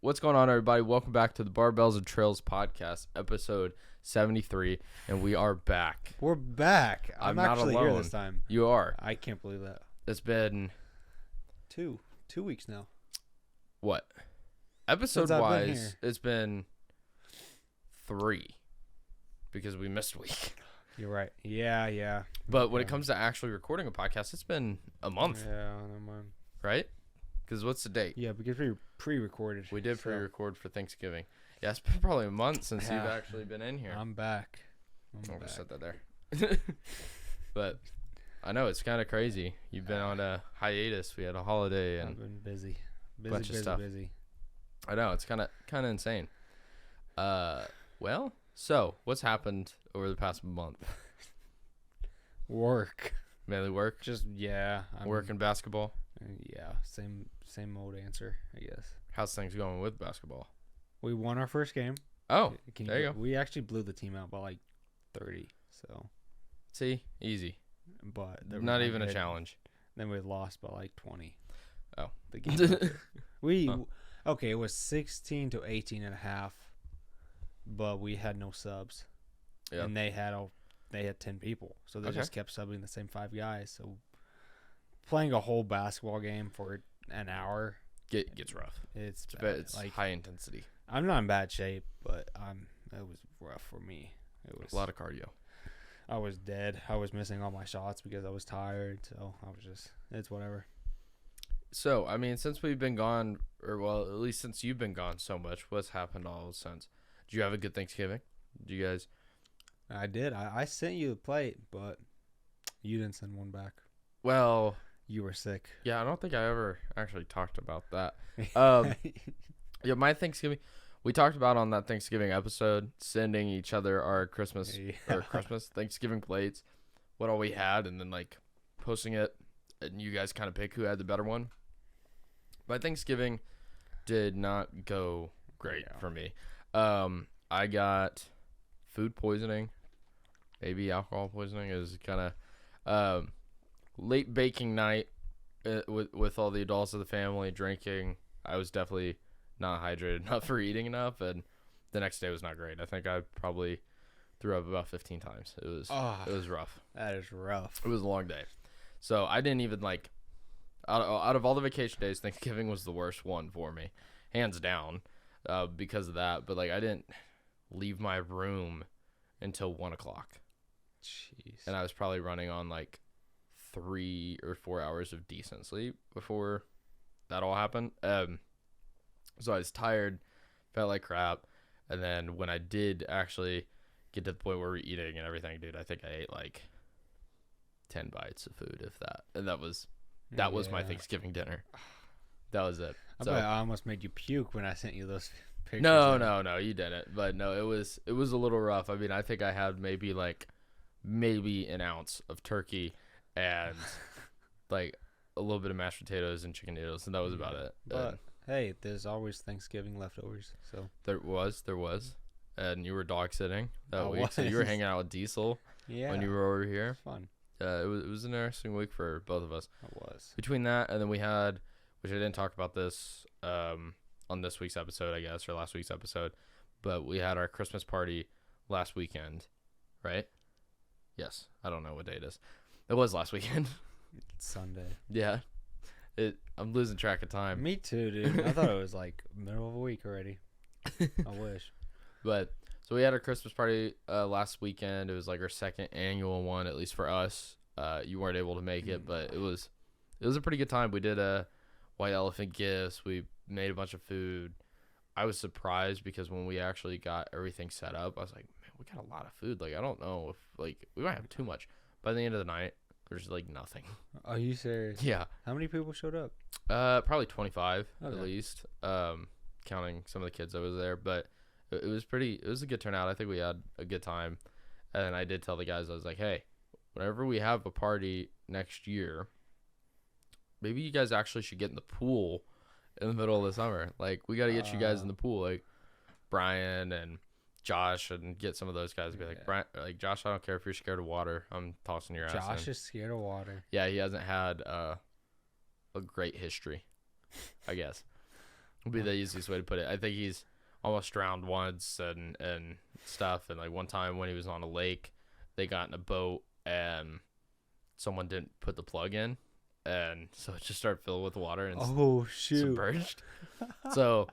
What's going on, everybody? Welcome back to the Barbells and Trails podcast, episode 73, and we are back. We're back. I'm not actually alone. here this time. You are. I can't believe that. It's been, Two weeks now. what? Since I've been here. Episode-wise, it's been 3, because we missed a week. You're right. Yeah. But when it comes to actually recording a podcast, it's been a month, Yeah, I'm on. right? Because what's the date? Yeah, because we pre-recorded. We did so pre-record for Thanksgiving. Yeah, it's been probably a month since you've Yeah. actually been in here. I'm back. I'll just set that there. But I know it's kind of crazy. You've been on a hiatus. We had a holiday I've and been busy. bunch of stuff. I know it's kind of insane. Well, so what's happened over the past month? Work. Mainly work, work and basketball. Yeah, same old answer, I guess. How's things going with basketball? We won our first game. Oh, there you go. We actually blew the team out by like 30. So, See, easy. but Not even a challenge. Then we lost by like 20. Oh. The game. Oh. Okay, it was 16 to 18 and a half, but we had no subs. Yep. And they had 10 people. So they Okay. just kept subbing the same 5 guys. So playing a whole basketball game for an hour, Gets rough. it's But bad. it's Like, high intensity. I'm not in bad shape, but it was rough for me. It was A lot of cardio. I was dead. I was missing all my shots because I was tired. So I was just, it's whatever. So, I mean, since we've been gone, or well, at least since you've been gone so much, what's happened all since? Did you have a good Thanksgiving? Did you guys? I did. I sent you a plate, but you didn't send one back. Well, You were sick. yeah, I don't think I ever actually talked about that. Yeah, my Thanksgiving, we talked about on that Thanksgiving episode, sending each other our Christmas Yeah. Thanksgiving plates, what all we had, and then like posting it, and you guys kind of pick who had the better one. My Thanksgiving did not go great Yeah. for me. I got food poisoning, maybe alcohol poisoning. It was kind of late baking night with all the adults of the family drinking. I was definitely not hydrated enough for eating enough, and the next day was not great. I think I probably threw up about 15 times. It was rough. That is rough. It was a long day. So I didn't even like out of all the vacation days, Thanksgiving was the worst one for me, hands down, because of that. But like I didn't leave my room until 1:00, Jeez. and I was probably running on like 3 or 4 hours of decent sleep before that all happened. So I was tired, felt like crap, and then when I did actually get to the point where we're eating and everything, dude, I think I ate like 10 bites of food, if that, and that was my Yeah. Thanksgiving dinner. That was it. I So bet I almost made you puke when I sent you those pictures. no, you didn't. But no, it was a little rough. I mean, I think I had maybe an ounce of turkey and like a little bit of mashed potatoes and chicken noodles, and that was about it. But hey, there's always Thanksgiving leftovers. So There was, and you were dog sitting that I week, so you were was. hanging out with Diesel yeah, when you were over here. fun. It was an interesting week for both of us. It was. Between that, and then we had, which I didn't talk about this on this week's episode, I guess, or last week's episode, but we had our Christmas party last weekend, right? Yes, I don't know what day it is. It was last weekend. It's Sunday. Yeah, I'm losing track of time. Me too, dude. I thought it was like middle of a week already. I wish. But so we had our Christmas party last weekend. It was like our second annual one, at least for us. You weren't able to make it, but it was a pretty good time. We did a white elephant gifts. We made a bunch of food. I was surprised because when we actually got everything set up, I was like, man, we got a lot of food. Like, I don't know if like we might have too much. By the end of the night, there's like nothing. Are you serious? Yeah. How many people showed up? Probably 25 at Okay. least, counting some of the kids that was there. But it was a good turnout. I think we had a good time. And I did tell the guys, I was like, hey, whenever we have a party next year, maybe you guys actually should get in the pool in the middle of the summer. Like, we got to get you guys in the pool, like Brian and Josh, and get some of those guys to be like, Yeah. Brian, like Josh, I don't care if you're scared of water. I'm tossing your ass Josh in. is scared of water. Yeah, he hasn't had a great history, I guess. Would be the easiest way to put it. I think he's almost drowned once and stuff. And like one time when he was on a lake, they got in a boat and someone didn't put the plug in, and so it just started filling with water and submerged. So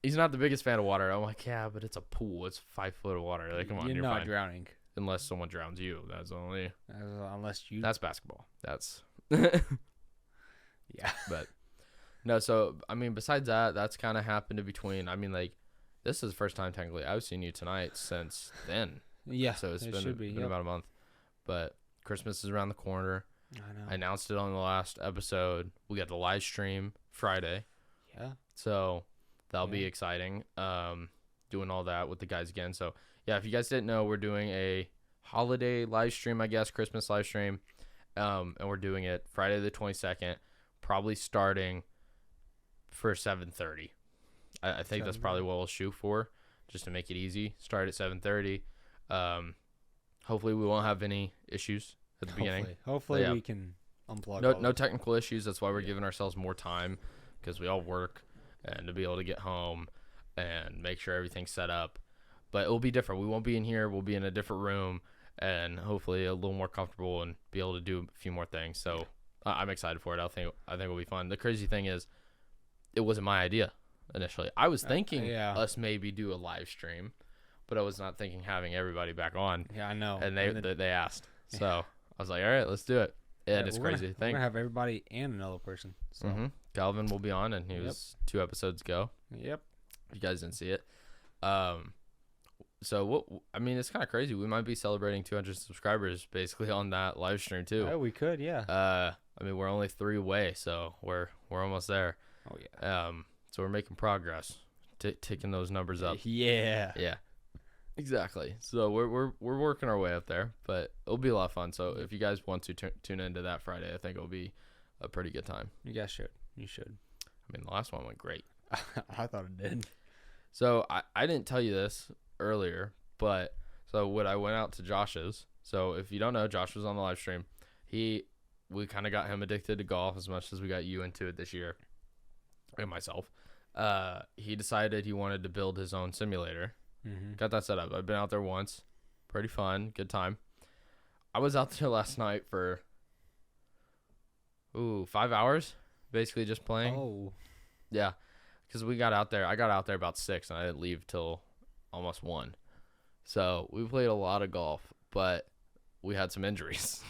he's not the biggest fan of water. I'm like, yeah, but it's a pool. It's 5 foot of water. Like, come on, you're not fine. drowning Unless someone drowns you. That's only. Unless you. That's basketball. That's. Yeah. But no, so I mean, besides that, that's kind of happened in between. I mean, like, this is the first time technically I've seen you tonight since then. Yeah. So it's been about a month. But Christmas is around the corner. I know. I announced it on the last episode. We got the live stream Friday. Yeah. So that'll be exciting. Doing all that with the guys again. So yeah, if you guys didn't know, we're doing a holiday live stream, I guess, Christmas live stream. And we're doing it Friday the 22nd, probably starting for 7:30. I think that's probably what we'll shoot for, just to make it easy. Start at 7:30. Hopefully we won't have any issues at the beginning. Hopefully we can unplug. No technical issues. That's why we're giving ourselves more time, because we all work, and to be able to get home and make sure everything's set up. But it will be different. We won't be in here. We'll be in a different room, and hopefully a little more comfortable and be able to do a few more things. So I'm excited for it. I think it'll be fun. The crazy thing is, it wasn't my idea initially. I was thinking us maybe do a live stream, but I was not thinking having everybody back on. Yeah, I know. And they asked. So I was like, all right, let's do it. And it's crazy to think. We're going to have everybody and another person. So. Calvin will be on, and he was 2 episodes ago. Yep. If you guys didn't see it. So it's kind of crazy. We might be celebrating 200 subscribers basically on that live stream too. Oh, we could, yeah. I mean, we're only 3 away, so we're almost there. Oh yeah. So we're making progress, ticking those numbers up. Yeah. Yeah. Exactly. So we're working our way up there, but it'll be a lot of fun. So if you guys want to tune into that Friday, I think it'll be a pretty good time. You guys should. You should. I mean, the last one went great. I thought it did. So I didn't tell you this earlier, but so when I went out to Josh's, so if you don't know, Josh was on the live stream. We kind of got him addicted to golf as much as we got you into it this year, and myself. He decided he wanted to build his own simulator. Got that set up. I've been out there once. Pretty fun. Good time. I was out there last night for 5 hours, basically just playing. Oh. Yeah, because we got out there. I got out there about 6, and I didn't leave till almost 1. So we played a lot of golf, but we had some injuries.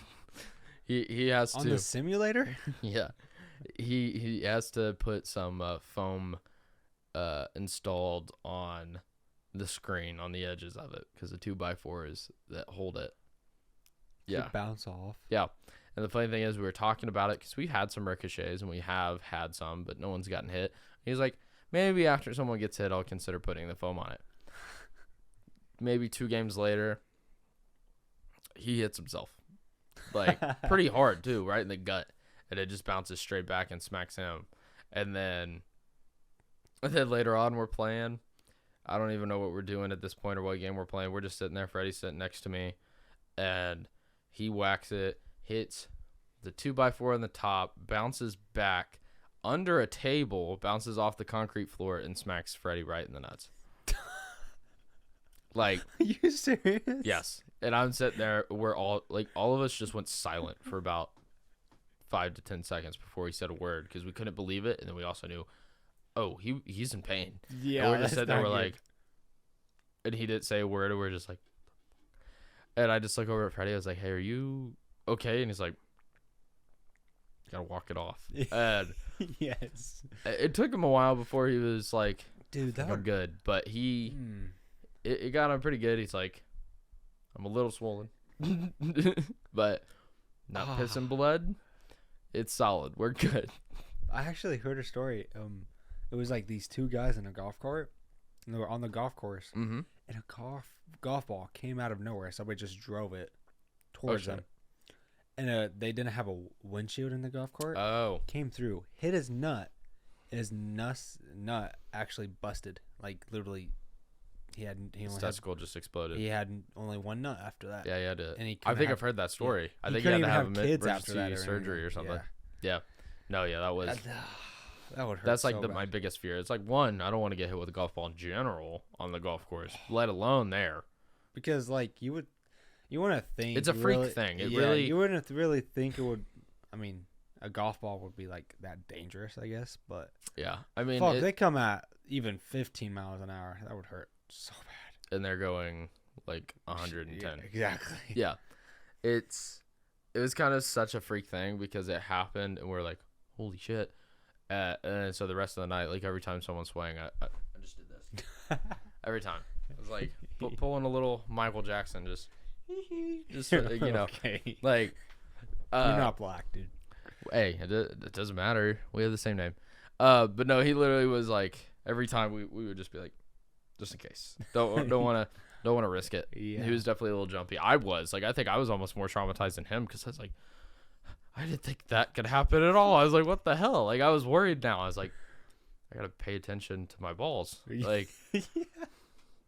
he has to on the simulator. Yeah, he has to put some foam installed on the screen on the edges of it, because the 2x4s that hold it. Yeah, bounce off. Yeah, and the funny thing is, we were talking about it because we had some ricochets and we have had some, but no one's gotten hit. He's like, maybe after someone gets hit, I'll consider putting the foam on it. Maybe 2 games later, he hits himself, like pretty hard too, right in the gut, and it just bounces straight back and smacks him. And then later on, we're playing. I don't even know what we're doing at this point or what game we're playing. We're just sitting there. Freddie's sitting next to me, and he whacks it, hits the 2x4 on the top, bounces back under a table, bounces off the concrete floor, and smacks Freddie right in the nuts. Like, are you serious? Yes. And I'm sitting there. We're all of us just went silent for about 5 to 10 seconds before he said a word, because we couldn't believe it, and then we also knew, oh, he's in pain. Yeah, and we're just sitting there. We're like, and he didn't say a word, and we're just like, and I just look over at Freddie. I was like, hey, are you okay? And he's like, gotta walk it off. And yes, it took him a while before he was like, dude, I'm good. But it got him pretty good. He's like, I'm a little swollen, but not pissing blood. It's solid. We're good. I actually heard a story. It was like these 2 guys in a golf cart, and they were on the golf course, and a golf ball came out of nowhere. Somebody just drove it towards them, and they didn't have a windshield in the golf cart. Oh, came through, hit his nut, and his nut actually busted. Like literally, his testicle just exploded. He had only 1 nut after that. Yeah, he had to. And I think I've heard that story. Yeah. I think he had to have kids emergency after that surgery or something. Yeah. No, yeah, that was. That would hurt. That's like so my bad. biggest fear. It's like, one, I don't want to get hit with a golf ball in general on the golf course, let alone there. Because like you want to think It's a freak thing. It yeah, really, you wouldn't really think it would. I mean, a golf ball would be like that dangerous, I guess. But yeah. I mean, fuck, they come at even 15 miles an hour. That would hurt so bad. and they're going like 110. Yeah, exactly. Yeah. It was kind of such a freak thing because it happened and we're like, holy shit. And so the rest of the night, like every time someone swung, I just did this. Every time. It was like pulling a little Michael Jackson, just you know, Okay. like. You're not black, dude. Hey, it doesn't matter. We have the same name. But no, he literally was like, every time we would just be like, just in case. Don't want to risk it. Yeah. He was definitely a little jumpy. I think I was almost more traumatized than him because I was like, I didn't think that could happen at all. I was like, what the hell? Like, I was worried now. I was like, I got to pay attention to my balls. Like, yeah.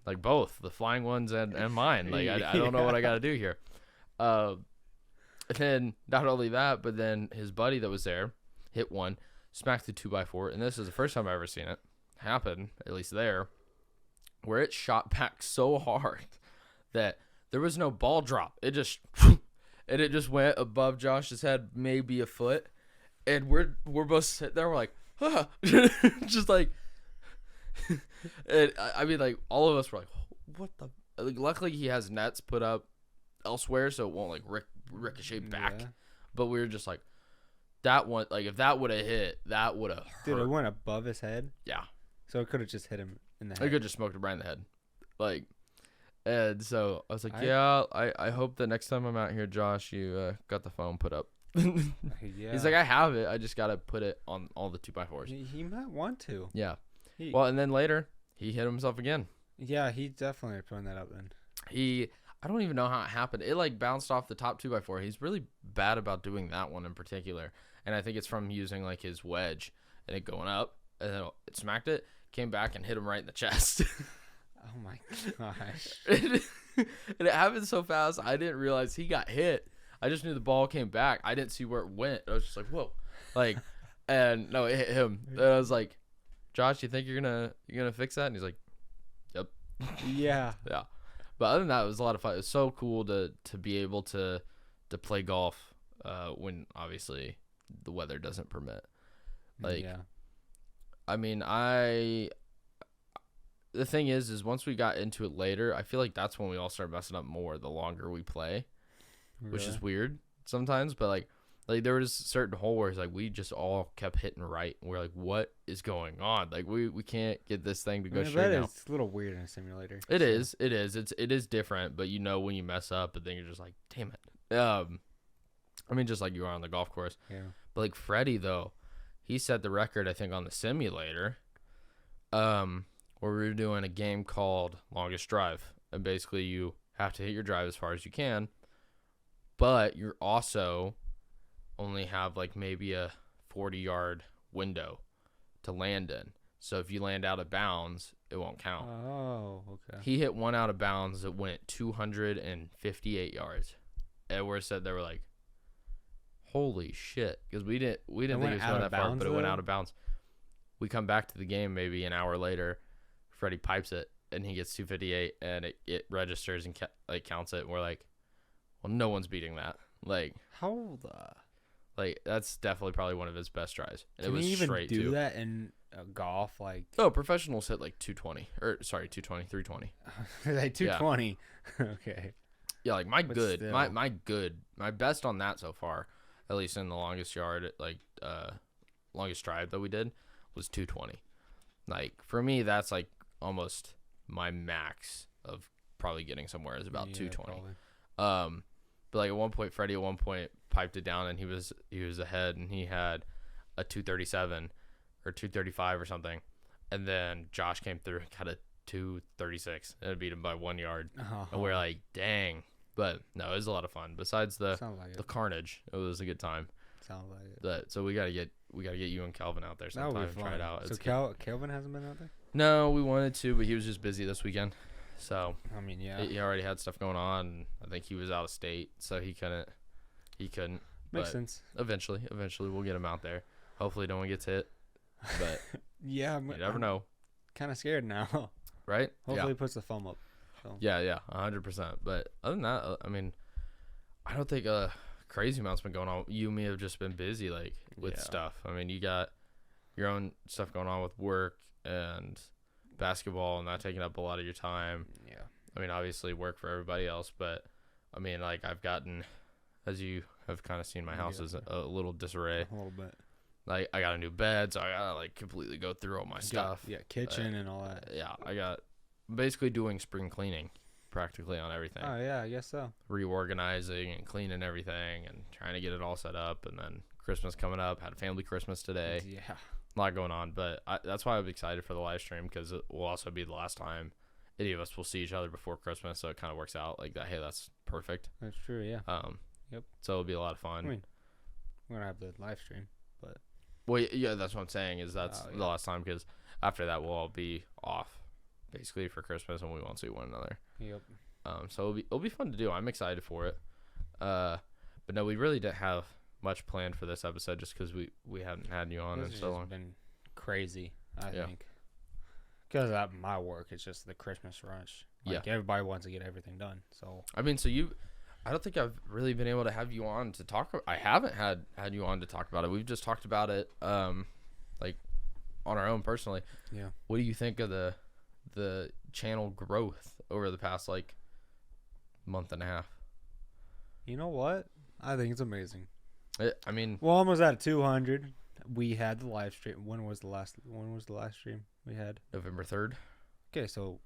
like both the flying ones and mine. Like, I don't know what I got to do here. And then not only that, but then his buddy that was there hit one, smacked the 2x4. And this is the first time I've ever seen it happen, at least there, where it shot back so hard that there was no ball drop. It just went above Josh's head, maybe a foot. And we're both sitting there. We're like, huh. Just like, and I mean, like all of us were like, what the? Like, luckily he has nets put up elsewhere, so it won't like ricochet back. Yeah. But we were just like, that one, like if that would have hit, that would have hurt. Dude, it went above his head. Yeah. So it could have just hit him in the I head. could have just smoked him right in the head. Like, and so I was like, I hope the next time I'm out here, Josh, you got the phone put up. Yeah. He's like, I have it. I just got to put it on all the 2x4s. He might want to. Yeah. Well, and then later, he hit himself again. Yeah, he definitely putting that up then. I don't even know how it happened. It like bounced off the top 2x4. He's really bad about doing that one in particular. And I think it's from using like his wedge and it going up and then it smacked it, came back and hit him right in the chest. Oh my gosh. And it happened so fast, I didn't realize he got hit. I just knew the ball came back. I didn't see where it went. I was just like, whoa. Like, and no, it hit him. And I was like, Josh, you think you're gonna fix that? And he's like, yep. Yeah. Yeah. But other than that, it was a lot of fun. It was so cool to be able to play golf when obviously the weather doesn't permit. Like, yeah. I mean, the thing is once we got into it later, I feel like that's when we all started messing up more the longer we play, which is weird sometimes. But like there was a certain hole where it's like we just all kept hitting right. And we're like, what is going on? Like we can't get this thing to go straight now. It's a little weird in a simulator. It is. It is different, but you know when you mess up, and then you're just like, damn it. I mean, just like you are on the golf course. Yeah. But like Freddie though, he set the record I think on the simulator. Where we were doing a game called Longest Drive, and basically you have to hit your drive as far as you can, but you're also only have like maybe a 40-yard window to land in. So if you land out of bounds, it won't count. Oh, okay. He hit one out of bounds that went 258 yards. Edward said they were like, holy shit, because we didn't think it was going that far, but it went out of bounds. We come back to the game maybe an hour later. Freddie pipes it and he gets 258 and it registers and counts it. And we're like, well, no one's beating that. Like, how like that's definitely probably one of his best tries. And can it was you even straight do too. that in golf? Like, oh, professionals hit like 320. like 220. Yeah. Okay. Yeah, like my best on that so far, at least in the longest yard, like longest drive that we did was 220. Like for me, that's like almost my max of probably getting somewhere is about 220. Probably. But like at one point, Freddie piped it down and he was ahead and he had a 237 or 235 or something, and then Josh came through and got a 236 and beat him by 1 yard. And we're like, dang. But no, it was a lot of fun. Besides the carnage, it was a good time. Sounds like it. So we gotta get you and Calvin out there sometime and try it out. So Calvin hasn't been out there? No, we wanted to, but he was just busy this weekend. So I mean, yeah, he already had stuff going on. And I think he was out of state, so he couldn't. Makes sense. Eventually we'll get him out there. Hopefully, no one gets hit. but Yeah, you never know, kind of scared now. right? Hopefully, it puts the thumb up. So. Yeah, 100%. But other than that, I mean, I don't think a crazy amount's been going on. You and me have just been busy, like, with stuff. I mean, you got your own stuff going on with work and basketball, and that taking up a lot of your time. Yeah. I mean, obviously work for everybody else, but I mean, like, I've gotten, as you have kind of seen, my house is a little disarray. A little bit. Like, I got a new bed, so I gotta, like, completely go through all my stuff. Yeah, kitchen and all that. Yeah, I got basically doing spring cleaning practically on everything. Oh, yeah, I guess so. Reorganizing and cleaning everything and trying to get it all set up. And then Christmas coming up. Had a family Christmas today. Yeah. A lot going on. But that's why I'm excited for the live stream, because it will also be the last time any of us will see each other before Christmas. So it kind of works out like that. Hey, that's perfect. That's true, yeah. Yep. So it'll be a lot of fun. I mean, we're going to have the live stream, but. Well, yeah, that's what I'm saying, is that's the last time, because after that we'll all be off basically for Christmas and we won't see one another. Yep. So it'll be fun to do. I'm excited for it. But no, we really didn't have much planned for this episode, just because we haven't had you on in so long. It's been crazy, I think. Because at my work, it's just the Christmas rush. Like, everybody wants to get everything done. So I mean, I don't think I've really been able to have you on to talk. I haven't had you on to talk about it. We've just talked about it, like on our own personally. Yeah. What do you think of the channel growth over the past like month and a half? You know what? I think it's amazing. I mean, well, almost at 200. We had the live stream. When was the last stream we had? November 3rd. Okay, so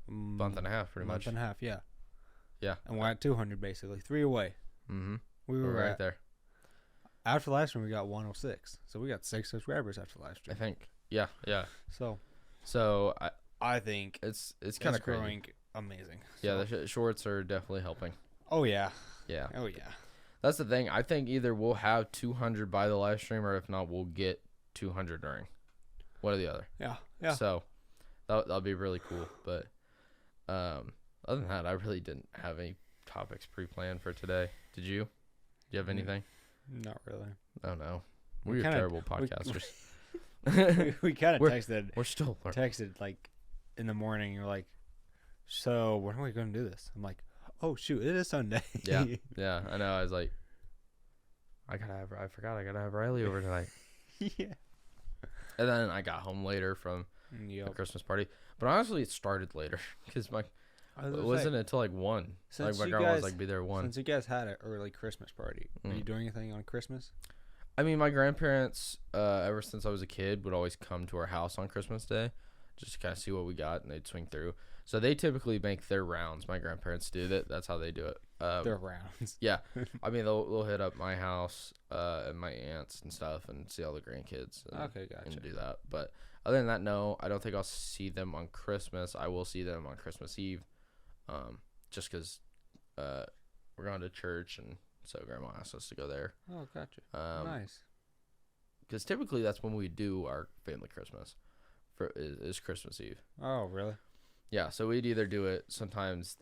month and a half, pretty much. Month and a half, yeah. Yeah. And we're at 200 basically, 3 away. Mm-hmm. We were right there. After the live stream, we got 106. So we got 6 subscribers after the live stream. I think. Yeah. So I think it's kind of growing amazing. Yeah, the shorts are definitely helping. Oh yeah. Yeah. Oh yeah. That's the thing. I think either we'll have 200 by the live stream, or if not, we'll get 200 during. One or the other. Yeah. Yeah. So that'll be really cool. But other than that, I really didn't have any topics pre-planned for today. Did you? Do you have anything? Not really. Oh no, we're terrible podcasters. We kind of texted. We're still texted like in the morning. You're like, so when are we going to do this? I'm like, oh shoot, it is Sunday. Yeah. I know. I was like, I forgot I gotta have Riley over tonight. Yeah. And then I got home later from the Christmas party. But honestly, it started later because it wasn't until like 1. Like my grandma was like, be there 1. Since you guys had an early Christmas party, are you doing anything on Christmas? I mean, my grandparents, ever since I was a kid, would always come to our house on Christmas Day just to kind of see what we got, and they'd swing through. So they typically make their rounds. My grandparents do that. That's how they do it. Their rounds. Yeah. I mean, they'll hit up my house and my aunts and stuff and see all the grandkids. Okay, gotcha. And do that. But other than that, no, I don't think I'll see them on Christmas. I will see them on Christmas Eve, just because we're going to church, and so Grandma asked us to go there. Oh, gotcha. Nice. Because typically that's when we do our family Christmas. Is Christmas Eve. Oh, really? Yeah, so we'd either do it sometimes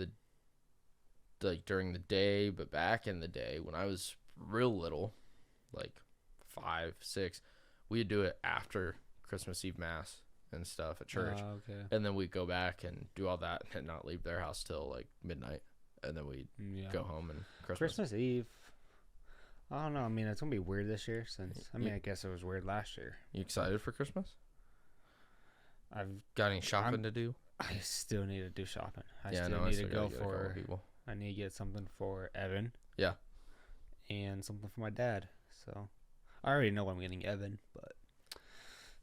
during the day, but back in the day when I was real little, like 5, 6, we'd do it after Christmas Eve Mass and stuff at church. Okay. And then we'd go back and do all that and not leave their house till like midnight. And then we'd go home and Christmas Eve. I don't know. I mean, it's going to be weird this year I guess it was weird last year. You excited for Christmas? I've got any shopping to do? I still need to do shopping. I need to go for. I need to get something for Evan. Yeah. And something for my dad. So I already know I'm getting Evan,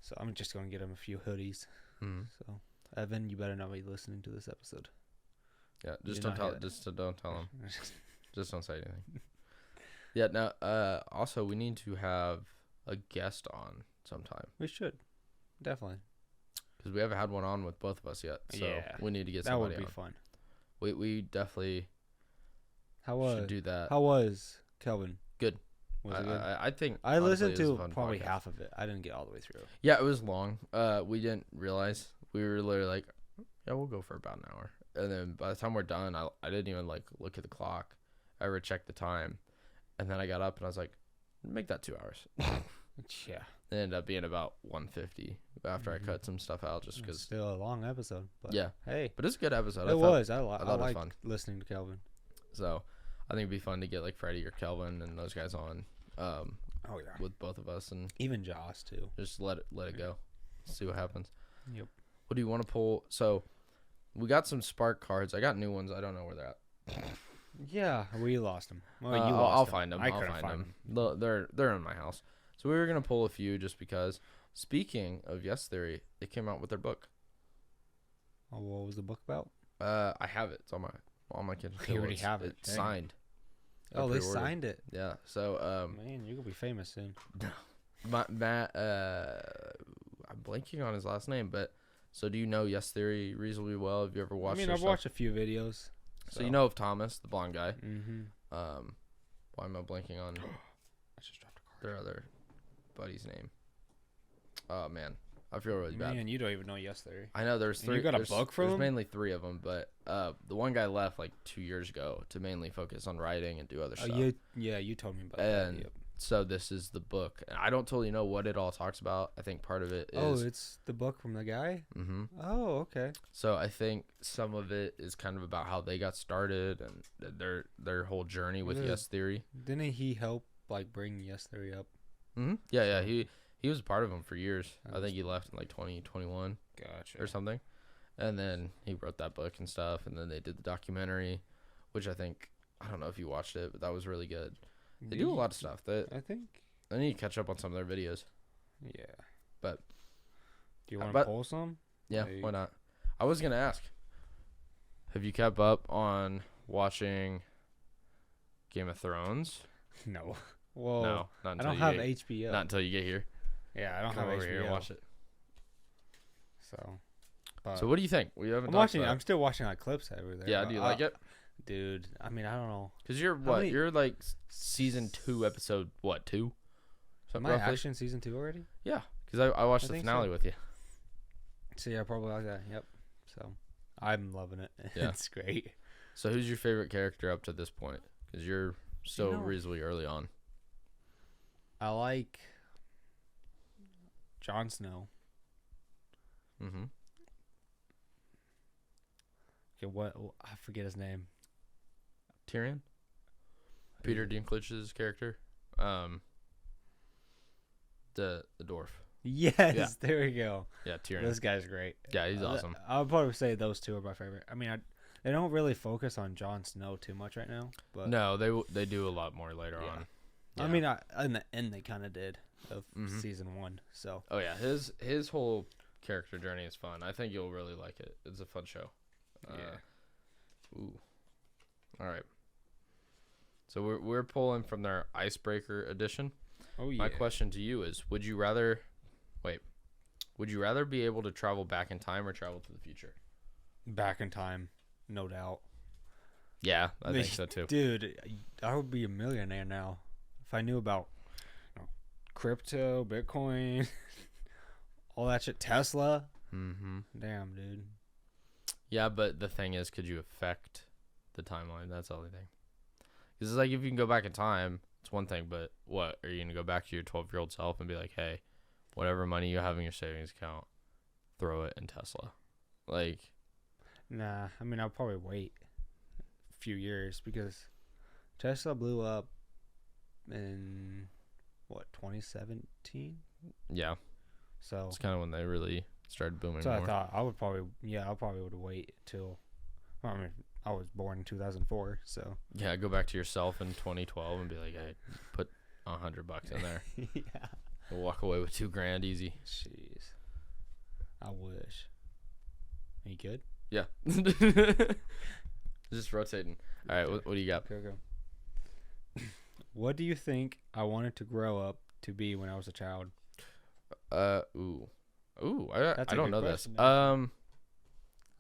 so I'm just going to get him a few hoodies. Mm-hmm. So Evan, you better not be listening to this episode. Yeah, don't tell him. Just don't say anything. Yeah. Now, also we need to have a guest on sometime. We should definitely. Because we haven't had one on with both of us yet, so we need to get somebody on. That would be fun. We definitely should do that. How was Kelvin? Good. Was it good? I think I listened to probably half of it. I didn't get all the way through. Yeah, it was long. We didn't realize. We were literally like, yeah, we'll go for about an hour. And then by the time we're done, I didn't even like look at the clock. I ever checked the time. And then I got up and I was like, make that 2 hours. Yeah. It ended up being about 150 after I cut some stuff out just because. Still a long episode. But Yeah. hey. But it's a good episode. It was. I thought it was like fun. listening to Kelvin. So I think it'd be fun to get like Freddie or Kelvin and those guys on. Oh yeah. With both of us and even Joss too. just let it go. See what happens. Yep. What do you want to pull? So we got some Spark cards. I got new ones. I don't know where they're at. Yeah, we lost them. Well, you I'll lost find them. I I'll couldn't find them. They're in my house. So we were gonna pull a few just because. Speaking of Yes Theory, they came out with their book. Oh, what was the book about? I have it. It's on my kitchen You table. already have it. It's Dang. signed. Oh, they signed it. Yeah. So Man, you're gonna be famous soon. Matt, I'm blanking on his last name, but so do you know Yes Theory reasonably well? Have you ever watched? I've watched a few videos. So you know of Thomas, the blonde guy. Mm-hmm. Why am I blanking on I just dropped a card. their other buddy's name? Oh man, I feel really bad. Man, you don't even know Yes Theory. I know there's three. You got a book for There's them? mainly three of them, but the one guy left like 2 years ago to mainly focus on writing and do other stuff. You told me about And that. Yep. so this is the book. I don't totally know what it all talks about. I think part of it is. Oh, it's the book from the guy? Mm-hmm. Oh, okay. So I think some of it is kind of about how they got started and their whole journey with Yeah. Yes Theory. Didn't he help like bring Yes Theory up? Mm-hmm. Yeah. He was a part of them for years. I think he left in like 2021 Gotcha. or something. And then he wrote that book and stuff. And then they did the documentary, which I don't know if you watched it, but that was really good. They do a lot of stuff. I think. I need to catch up on some of their videos. Yeah. But do you want to pull some? Yeah, Like, why not? I was going to ask, have you kept up on watching Game of Thrones? No. Whoa. No, not I until don't you have get, HBO. Not until you get here. Yeah, I don't Come have over HBO. here and watch it. So. So what do you think? We haven't. I'm talked watching. about I'm still watching like clips over there. Yeah, do you like it? Dude, I mean, I don't know. Because you're How what? many- You're like season 2, episode 2? Am I actually in season 2 already? Yeah, because I watched I the think finale so. with you. So yeah, probably like that. Yep. So I'm loving it. Yeah. It's great. So who's your favorite character up to this point? Because you're so reasonably early on. I like Jon Snow. Mm-hmm. Okay, what? I forget his name. Tyrion. Peter Dinklage's character. The dwarf. Yes, Yeah. there we go. Yeah, Tyrion. This guy's great. Yeah, he's awesome. I would probably say those two are my favorite. I mean, they don't really focus on Jon Snow too much right now. But No, they do a lot more later on. I mean, in the end, they kind of did of Mhm. season 1. So Oh yeah, his whole character journey is fun. I think you'll really like it. It's a fun show. yeah. Ooh. All right. So we're pulling from their icebreaker edition. Oh yeah. My question to you is: Would you rather be able to travel back in time or travel to the future? Back in time, no doubt. Yeah, I think so too. Dude, I would be a millionaire now if I knew about crypto, Bitcoin, all that shit, Tesla. Mm-hmm. Damn, dude. Yeah, but the thing is, could you affect the timeline? That's the only thing. Because it's like if you can go back in time, it's one thing, but what? Are you going to go back to your 12-year-old self and be like, hey, whatever money you have in your savings account, throw it in Tesla? Like, Nah, I mean, I'll probably wait a few years because Tesla blew up in, 2017? yeah, So, it's kind of when they really started booming so more. I thought I probably would wait till, I mean, I was born in 2004, so. Yeah, go back to yourself in 2012 and be like, hey, put $100 in there. Yeah. You'll walk away with $2,000 easy. Jeez. I wish. Are you good? Yeah. Just rotating. All right, what do you got? Okay. What do you think I wanted to grow up to be when I was a child? I That's a don't good know this. question, I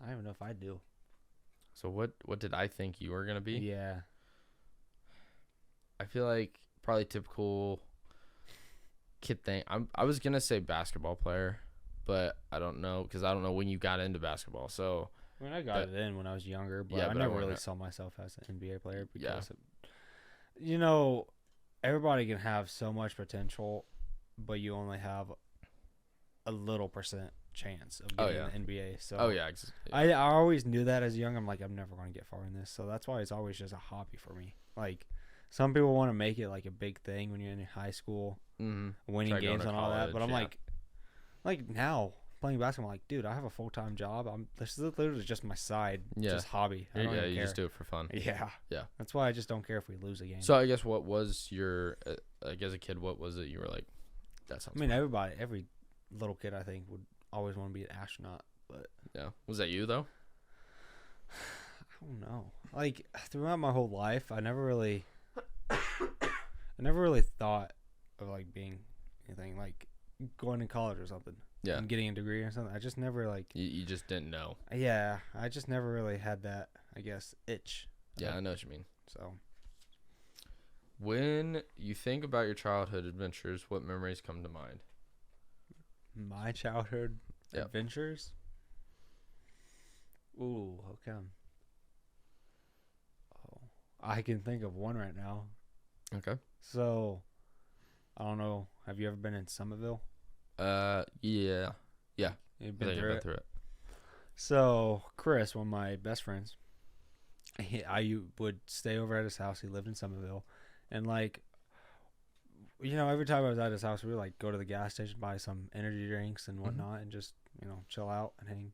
I don't even know if I do. So what did I think you were gonna be? Yeah. I feel like probably typical kid thing. I was gonna say basketball player, but I don't know because I don't know when you got into basketball. So I mean, I got it in when I was younger, but Yeah, I but I never wasn't really a- saw myself as an NBA player Yeah. because, everybody can have so much potential, but you only have a little percent chance of getting in the NBA. So I always knew that as young. I'm like, I'm never going to get far in this. So that's why it's always just a hobby for me. Like, some people want to make it like a big thing when you're in high school, winning games and all that. But I'm like now playing basketball, I'm like, dude, I have a full-time job. This is literally just my side, just hobby. I don't even care. Just do it for fun. Yeah. That's why I just don't care if we lose a game. So I guess what was your, like as a kid, what was it you were like, that sounds fun. Every little kid I think would always want to be an astronaut. But yeah. Was that you though? I don't know. Like throughout my whole life, I never really thought of like being anything like going to college or something. Yeah. And getting a degree or something. I just never like. You just didn't know. Yeah, I just never really had that, I guess, itch. Yeah, I know what you mean. So. When you think about your childhood adventures, what memories come to mind? My childhood adventures? Ooh, okay. Oh, I can think of one right now. Okay. So, I don't know. Have you ever been in Somerville? Yeah. You've been through it. So, Chris, one of my best friends, I would stay over at his house. He lived in Somerville. And, like, every time I was at his house, we would, like, go to the gas station, buy some energy drinks and whatnot, and just, chill out and hang.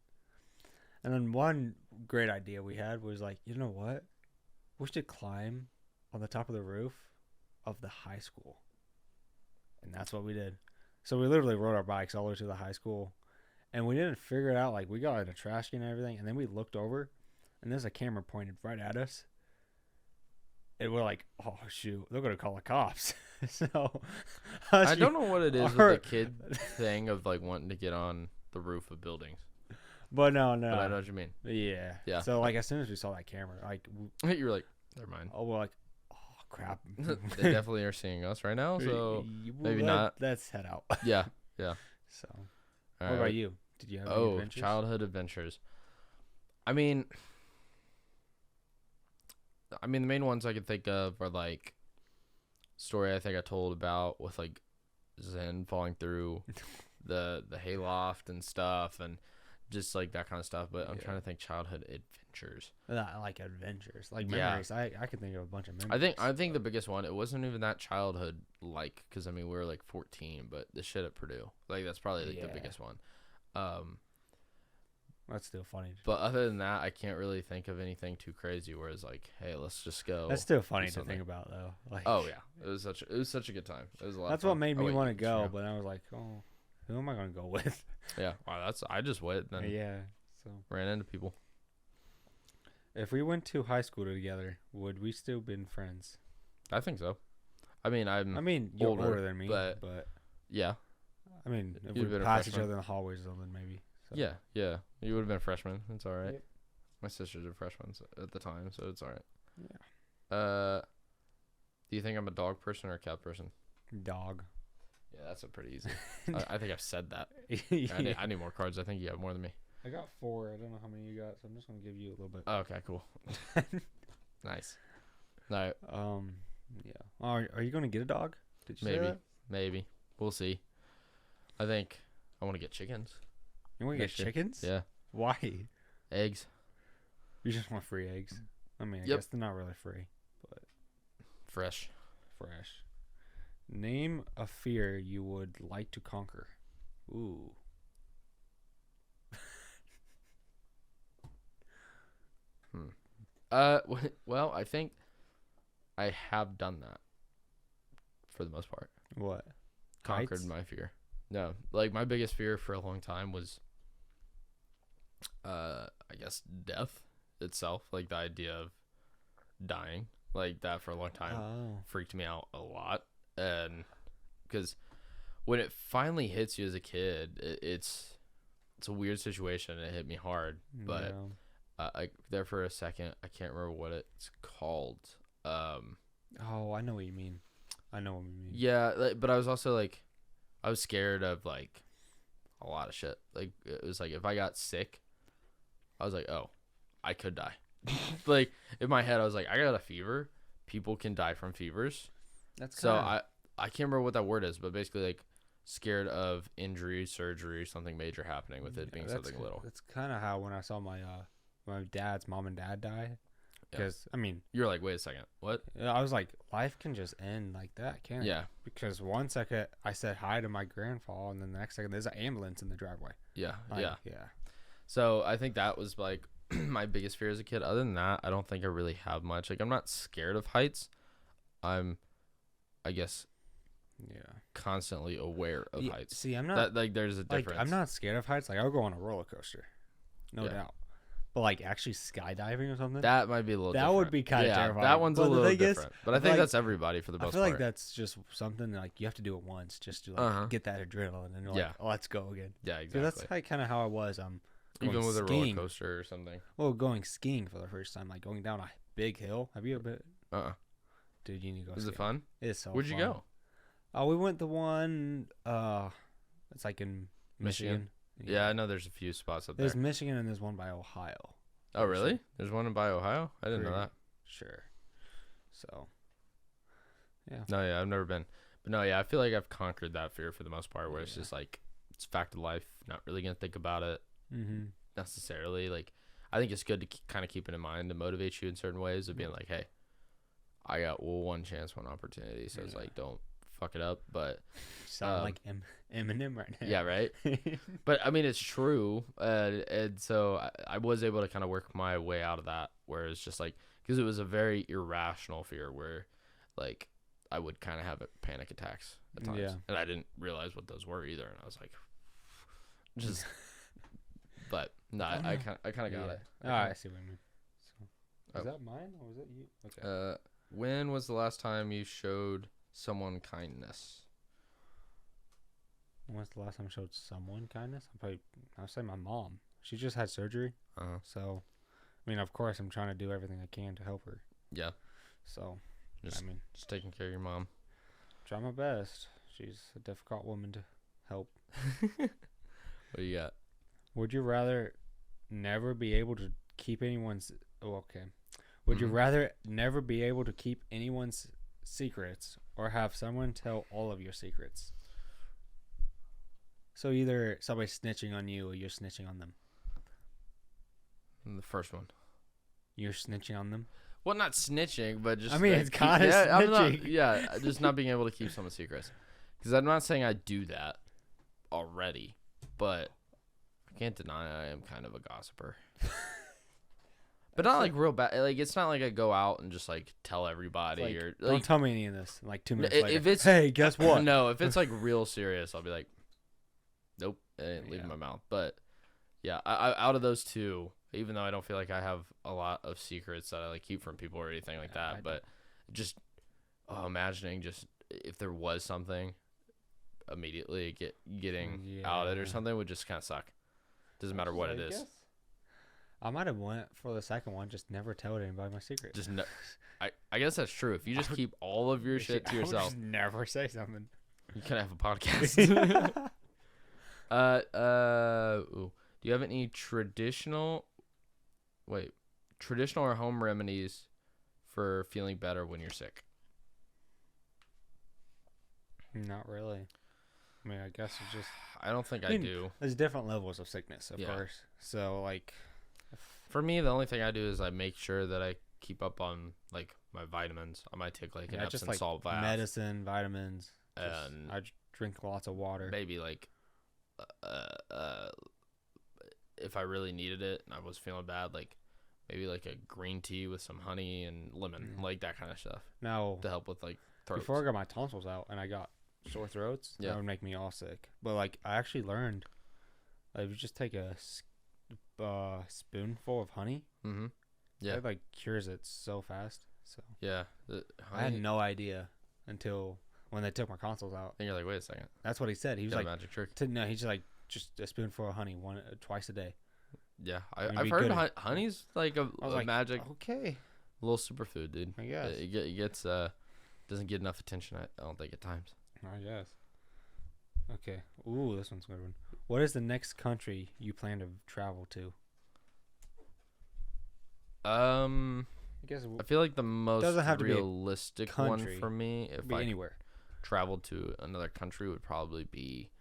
And then one great idea we had was, like, you know what? We should climb on the top of the roof of the high school. And that's what we did. So we literally rode our bikes all the way to the high school. And we didn't figure it out. Like, we got a trash can and everything. And then we looked over, and there's a camera pointed right at us. And we're like, oh, shoot, they're going to call the cops. So I don't know what it is with the kid thing of, like, wanting to get on the roof of buildings. But no. But I know what you mean. Yeah. So, like, as soon as we saw that camera, like. You were like, never mind. Oh, we're like, crap. They definitely are seeing us right now, so maybe not. Let's head out. Yeah. So, what about you? Did you have any adventures? Childhood adventures. I mean, the main ones I could think of are like story I think I told about with like Zen falling through the hayloft and stuff and just like that kind of stuff. But I'm trying to think childhood adventures. Like adventures, like memories. I can think of a bunch of memories. I think the biggest one, it wasn't even that childhood like, because I mean we were like 14, but the shit at Purdue, like that's probably like the biggest one. That's still funny. But other than that, I can't really think of anything too crazy. Where it's like, hey, let's just go. That's still funny to think about though. Like, oh yeah, it was such a good time. It was a lot. That's of fun. What made me want to go. But I was like, oh, who am I gonna go with? Yeah, wow, I just went. Then so ran into people. If we went to high school together, would we still been friends? I think so. I mean, you're older than me, but yeah. I mean, if we pass each other in the hallways, then maybe. So. Yeah. You would have been a freshman. It's all right. Yep. My sisters are freshmen at the time, so it's all right. Yeah. Do you think I'm a dog person or a cat person? Dog. Yeah, that's a pretty easy. I think I've said that. Yeah. I need more cards. I think you have more than me. I got 4. I don't know how many you got, so I'm just gonna give you a little bit. Oh, okay, cool. Nice. All right. Yeah. Are you gonna get a dog? Did you say that? Maybe. We'll see. I think I want to get chickens. You want to get chickens? Yeah. Why? Eggs. You just want free eggs. I mean, I guess they're not really free, but fresh. Name a fear you would like to conquer. Ooh. Well, I think I have done that for the most part. What? Conquered Heights? my fear. No, like my biggest fear for a long time was, I guess death itself. Like the idea of dying, like that for a long time freaked me out a lot. And because when it finally hits you as a kid, it's a weird situation. It hit me hard, but. Yeah. There for a second, I can't remember what it's called. Oh, I know what you mean. Yeah, but I was also like, I was scared of like a lot of shit. Like it was like if I got sick, I was like, oh, I could die. Like in my head, I was like, I got a fever. People can die from fevers. That's so I can't remember what that word is, but basically like scared of injury, surgery, something major happening with it being something little. That's kind of how when I saw my dad's mom and dad die. Because, I mean... You're like, wait a second. What? I was like, life can just end like that, can't it? Yeah. Because one second, I said hi to my grandpa, and then the next second, there's an ambulance in the driveway. Yeah, Yeah. So, I think that was, like, my biggest fear as a kid. Other than that, I don't think I really have much. Like, I'm not scared of heights. I'm, I guess... Yeah. Constantly aware of heights. See, I'm not... like, there's a difference. Like, I'm not scared of heights. Like, I'll go on a roller coaster. No doubt. But, like, actually skydiving or something? That might be a little different. That would be kind of terrifying. That one's a little different. But I think that's everybody for the most part. I feel like that's just something that, like, you have to do it once just to, like, get that adrenaline. And you're like, oh, let's go again. Yeah, exactly. So that's like, kind of how I was. Even with skiing. A roller coaster or something. Well, going skiing for the first time. Like, going down a big hill. Have you ever been? Dude, you need to go Is it fun? It's so Where'd you go? We went the one, it's like in Michigan. Yeah, I know there's a few spots up there. There's Michigan and there's one by Ohio. Oh, really? There's one by Ohio? I didn't know that. Sure. So, yeah. No, yeah, I've never been. But no, yeah, I feel like I've conquered that fear for the most part where it's just like, it's a fact of life. Not really going to think about it necessarily. Like, I think it's good to kind of keep it in mind to motivate you in certain ways of being like, hey, I got one chance, one opportunity. So it's like, don't fuck it up. But sound like Eminem right now. Yeah, right. But I mean, it's true. And so I was able to kind of work my way out of that, where it's just like, because it was a very irrational fear where like I would kind of have panic attacks at times, and I didn't realize what those were either. And I was like, just, but no, I kind of got it. I see what you mean. So, is that mine or was that you? Okay. When was the last time you showed someone kindness? When was the last time I showed someone kindness? I'll say my mom. She just had surgery. So, I mean, of course, I'm trying to do everything I can to help her. Yeah. So, just taking care of your mom. Try my best. She's a difficult woman to help. What do you got? Would you rather never be able to keep anyone's... Oh, okay. Would you rather never be able to keep anyone's secrets or have someone tell all of your secrets? So either somebody's snitching on you or you're snitching on them. The first one. You're snitching on them? Well, not snitching, but just... I mean, it's kind of snitching. Just not being able to keep someone's secrets. Because I'm not saying I do that already, but I can't deny I am kind of a gossiper. But not like real bad. Like, it's not like I go out and just like tell everybody like, or don't tell me any of this. Like 2 minutes later. If it's, hey, guess what? No, if it's like real serious, I'll be like, nope, it ain't leaving my mouth. But yeah, I out of those two, even though I don't feel like I have a lot of secrets that I like keep from people or anything like that, but just imagining just if there was something immediately getting out it or something would just kind of suck. Doesn't matter what it is. I might have went for the second one, just never tell anybody my secret. Just no, I guess that's true. If you just keep all of your shit to yourself, just never say something. You can have a podcast. Do you have any traditional or home remedies for feeling better when you're sick? Not really. I mean, I guess it's just... I don't think I do. There's different levels of sickness, of course. So, like... For me, the only thing I do is I make sure that I keep up on, like, my vitamins. I might take, like, an Epsom salt bath. Medicine, vitamins. And I drink lots of water. Maybe, like, if I really needed it and I was feeling bad, like, maybe, like, a green tea with some honey and lemon. Like, that kind of stuff. Now... To help with, like, throats. Before I got my tonsils out and I got sore throats, that would make me all sick. But, like, I actually learned... Like, if you just take a... spoonful of honey, it like cures it so fast. So I had no idea until when they took my tonsils out. And you're like, wait a second, that's what he said. He was like, magic trick. No, he's like just a spoonful of honey twice a day. Yeah, I've heard honey's like a magic. Okay, little superfood, dude. I guess it gets doesn't get enough attention. I don't think at times. I guess. Okay. Ooh, this one's a good one. What is the next country you plan to travel to? I guess I feel like the most realistic one for me, if anywhere, traveled to another country would probably be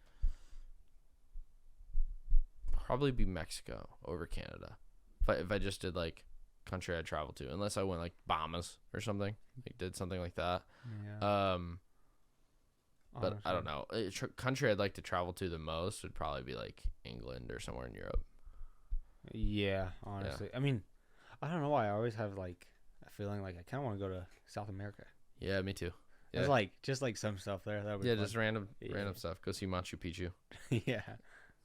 Mexico over Canada. If I just did like country I traveled to, unless I went like Bahamas or something, like did something like that. Yeah. But I don't know. Country I'd like to travel to the most would probably be like England or somewhere in Europe. Yeah, honestly. Yeah. I mean, I don't know why I always have like a feeling like I kind of want to go to South America. Yeah, me too. Yeah. There's like just like some stuff there. That would be fun. Just random stuff. Go see Machu Picchu. Yeah.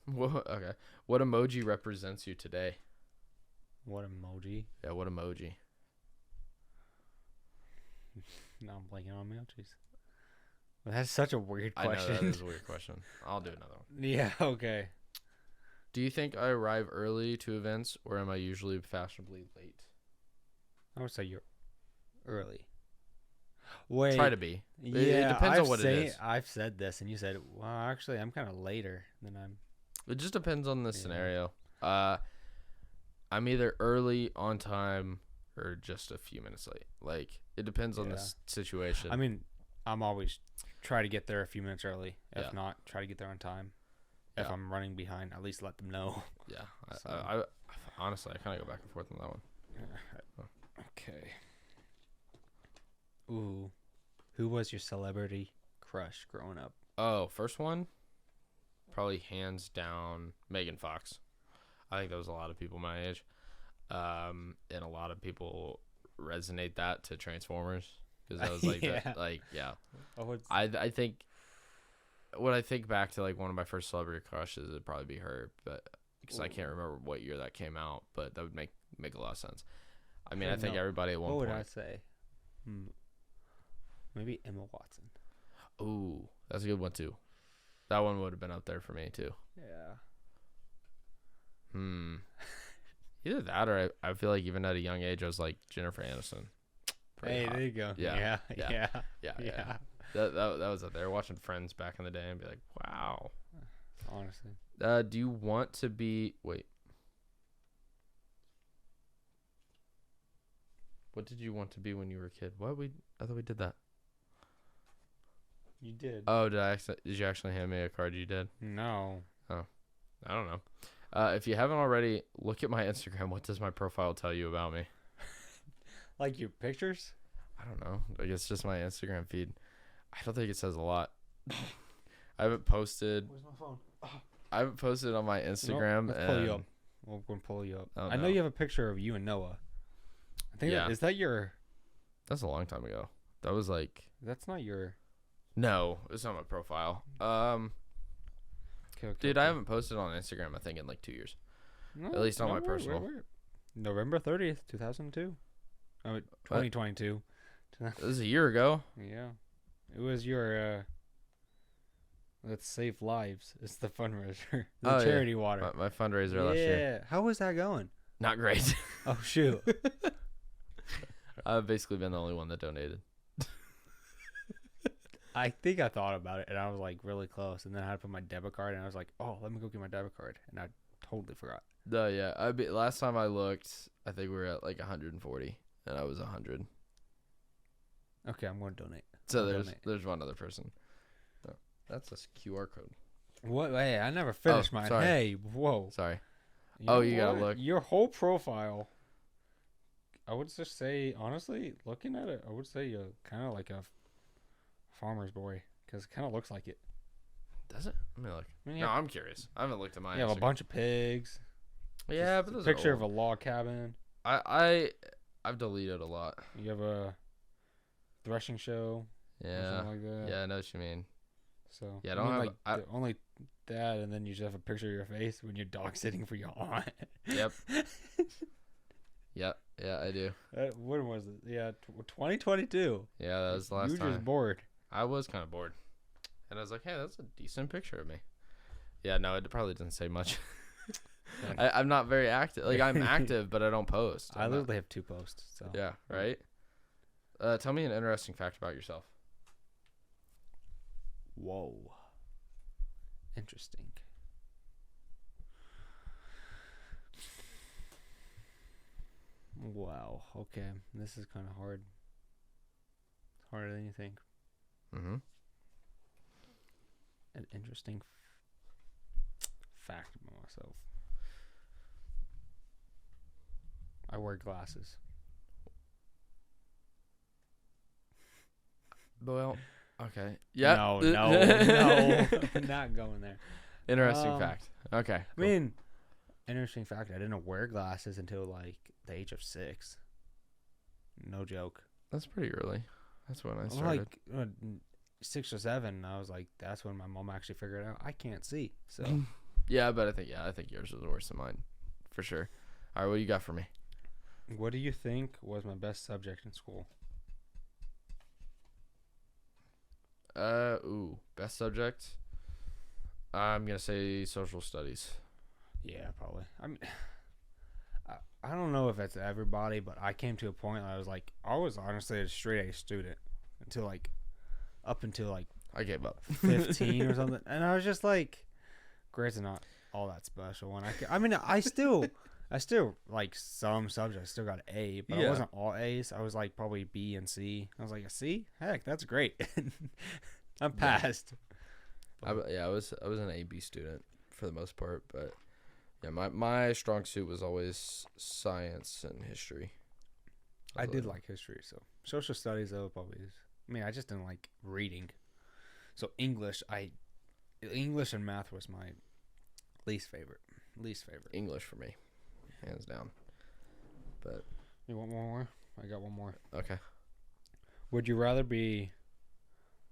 Okay. What emoji represents you today? What emoji? Yeah, what emoji? No, I'm blanking on emojis. Well, that's such a weird question. I know that is a weird question. I'll do another one. Yeah, okay. Do you think I arrive early to events, or am I usually fashionably late? I would say you're early. Wait. Try to be. Yeah, it depends on what it is. I've said this, and you said, well, actually, I'm kind of later than I'm. It just depends on the scenario. I'm either early, on time, or just a few minutes late. Like, it depends on the situation. I mean, I'm always try to get there a few minutes early. If not, try to get there on time. If I'm running behind, at least let them know. Yeah. So. I honestly, I kind of go back and forth on that one. Okay. Ooh. Who was your celebrity crush growing up? Oh, first one? Probably hands down Megan Fox. I think there was a lot of people my age. And a lot of people resonate that to Transformers. Because I was like, I think when I think back to like one of my first celebrity crushes, it'd probably be her, but because I can't remember what year that came out, but that would make a lot of sense. I mean, I think everybody at one point. What would I say? Maybe Emma Watson. Ooh, that's a good one too. That one would have been up there for me too. Yeah. Either that or I feel like even at a young age I was like Jennifer Aniston. Hey, hot. There you go. Yeah. That was up there. Watching Friends back in the day and be like, wow. Honestly. Do you want to be? Wait. What did you want to be when you were a kid? I thought we did that. You did. Oh, did you actually hand me a card? You did? No. Oh, I don't know. If you haven't already, look at my Instagram. What does my profile tell you about me? Like your pictures? I don't know. Like it's just my Instagram feed. I don't think it says a lot. I haven't posted. Where's my phone? Oh. I haven't posted on my Instagram. Let's pull you up. We're going to pull you up. Oh, I know you have a picture of you and Noah. I think is that your... That's a long time ago. That was like... That's not your... No, it's not my profile. Dude, I haven't posted on Instagram, I think, in like 2 years. No, at least on my personal. November 30th, 2002. Oh, 2022. This is a year ago. Yeah. It was your... Let's Save Lives. It's the fundraiser. The charity water. My fundraiser last year. Yeah. How was that going? Not great. Oh, shoot. I've basically been the only one that donated. I think I thought about it, and I was, like, really close. And then I had to put my debit card, and I was like, oh, let me go get my debit card. And I totally forgot. Yeah. Last time I looked, I think we were at, like, 140, and I was 100. Okay, I'm going to donate. So there's one other person. Oh, that's a QR code. What? Hey, I never finished mine. Sorry. Hey, whoa. Sorry. You gotta look. Your whole profile, I would just say, honestly, looking at it, I would say you're kind of like a farmer's boy, because it kind of looks like it. Does it? Let me look. No, I'm curious. I haven't looked at mine. You have a bunch of pigs. Yeah, but there's a picture of a log cabin. I've deleted a lot. You have a threshing show. Yeah. Something like that. Yeah, I know what you mean. So yeah, I don't have only that, and then you just have a picture of your face when your dog's sitting for your aunt. Yep. Yeah, I do. When was it? Yeah, 2022. Yeah, that was the last time. You were just bored. I was kind of bored, and I was like, "Hey, that's a decent picture of me." Yeah, no, it probably doesn't say much. I'm not very active. Like I'm active, but I don't post. I literally have 2 posts. So yeah, right. Tell me an interesting fact about yourself. Whoa. Interesting. Wow. Okay. This is kind of hard. It's harder than you think. an interesting fact about myself. I wear glasses. Well, okay. Yeah. No. I'm not going there. Interesting fact. Okay. Cool. I mean, interesting fact. I didn't wear glasses until like the age of 6. No joke. That's pretty early. That's when I started. Like 6 or 7. I was like, that's when my mom actually figured out I can't see. So. Yeah, but I think yours was worse than mine, for sure. All right, what do you got for me? What do you think was my best subject in school? Best subject. I'm gonna say social studies. Yeah, probably. I mean, I don't know if it's everybody, but I came to a point where I was honestly a straight A student up until I gave up. 15 or something, and I was just like, grades are not all that special. And I still like some subjects still got an A, but I wasn't all A's. I was like probably B and C. I was like a C. Heck, that's great. I'm passed. I was an A/B student for the most part, but yeah, my strong suit was always science and history. I did like history, so social studies though probably is. I mean, I just didn't like reading. So English and math was my least favorite. English for me, hands down. But you want one more? I got one more. Okay. Would you rather be